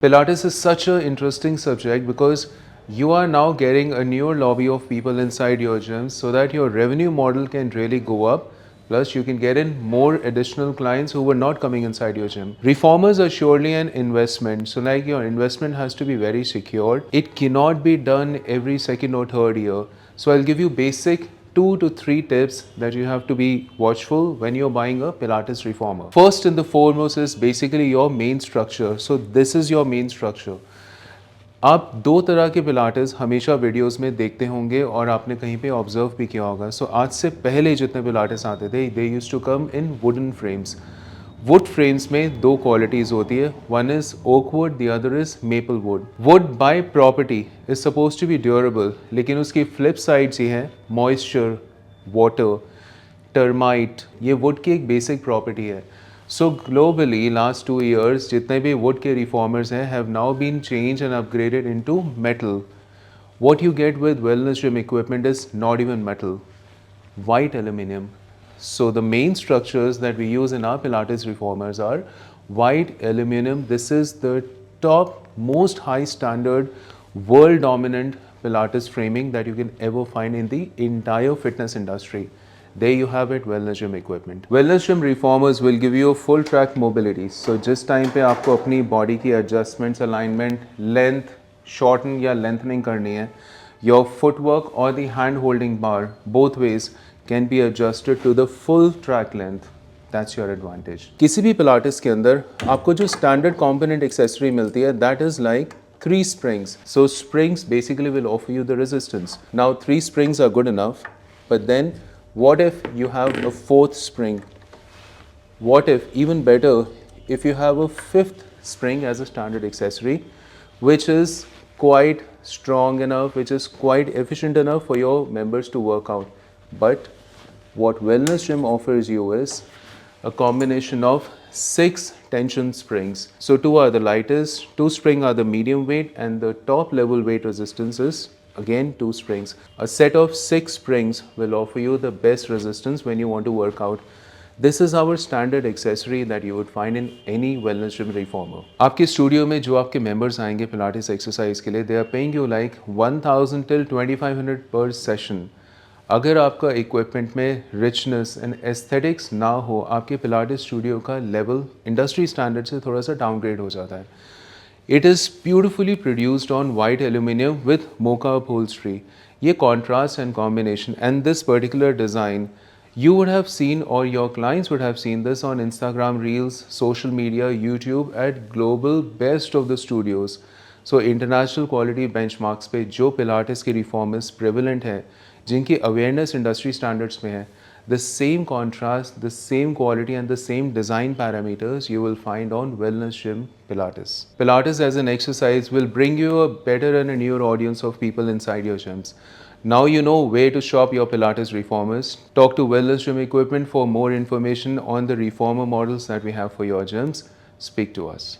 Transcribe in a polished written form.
Pilates is such an interesting subject because you are now getting a newer lobby of people inside your gym so that your revenue model can really go up. Plus, you can get in more additional clients who were not coming inside your gym. Reformers are surely an investment. So, like your investment has to be very secured. It cannot be done every second or third year. So, I'll give you basic 2 to 3 tips that you have to be watchful when you're buying a Pilates reformer. First and the foremost is basically your main structure. So this is your main structure. आप दो तरह के Pilates हमेशा videos में देखते होंगे और आपने कहीं पे ऑब्जर्व भी किया होगा. सो आज से पहले जितने पिलाटेस आते थे they used to come in wooden frames. Wood frames में दो क्वालिटीज़ होती है. One is oak wood, the other is maple wood. Wood by property is suppose to be durable, लेकिन उसकी फ्लिप साइड्स ये हैं मॉइस्चर, वाटर, टर्माइट. ये wood की एक बेसिक प्रॉपर्टी है. सो ग्लोबली लास्ट 2 years जितने भी वुड के रिफॉर्मर्स हैं have now been change and upgraded into metal. What you get with wellness gym equipment is not even metal, white aluminum. So the main structures that we use in our Pilates reformers are white aluminum. This is the top most high standard world dominant Pilates framing that you can ever find in the entire fitness industry. There you have it, wellness gym equipment. Wellness gym reformers will give you a full track mobility. So जिस time पे आपको अपनी body की adjustments, alignment, length shorten या lengthening करनी है, your footwork or the hand holding bar both ways can be adjusted to the full track length. That's your advantage. किसी भी पिलाटेस के अंदर आपको जो स्टैंडर्ड कॉम्पोनेंट एक्सेसरी मिलती है that is like 3 springs. So springs basically will offer you the resistance. Now 3 springs are good enough, but then what if you have a 4th spring? What if, even better, if you have a 5th spring as a standard accessory, which is quite strong enough, which is quite efficient enough for your members to work out. But what Wellness Gym offers you is a combination of 6 tension springs. So 2 are the lightest, 2 spring are the medium weight, and the top level weight resistance is again 2 springs. A set of 6 springs will offer you the best resistance when you want to work out. This is our standard accessory that you would find in any wellness gym reformer. आपके studio में जो आपके members आएंगे Pilates exercise के लिए, they are paying you like 1000 till 2500 per session. अगर आपका equipment में रिचनेस एंड एस्थेटिक्स ना हो, आपके पिलाटेस स्टूडियो का लेवल इंडस्ट्री स्टैंडर्ड से थोड़ा सा डाउनग्रेड हो जाता है. It is beautifully produced on white aluminum with mocha upholstery. ये contrast and combination and this particular design, you would have seen or your clients would have seen this on Instagram Reels, social media, YouTube at global best of the studios. So international quality benchmarks पे जो Pilates की reformers prevalent है, जिनकी awareness industry standards में है, the same contrast, the same quality and the same design parameters you will find on Wellness Gym Pilates. Pilates as an exercise will bring you a better and a newer audience of people inside your gyms. Now you know where to shop your Pilates reformers. Talk to Wellness Gym Equipment for more information on the reformer models that we have for your gyms. Speak to us.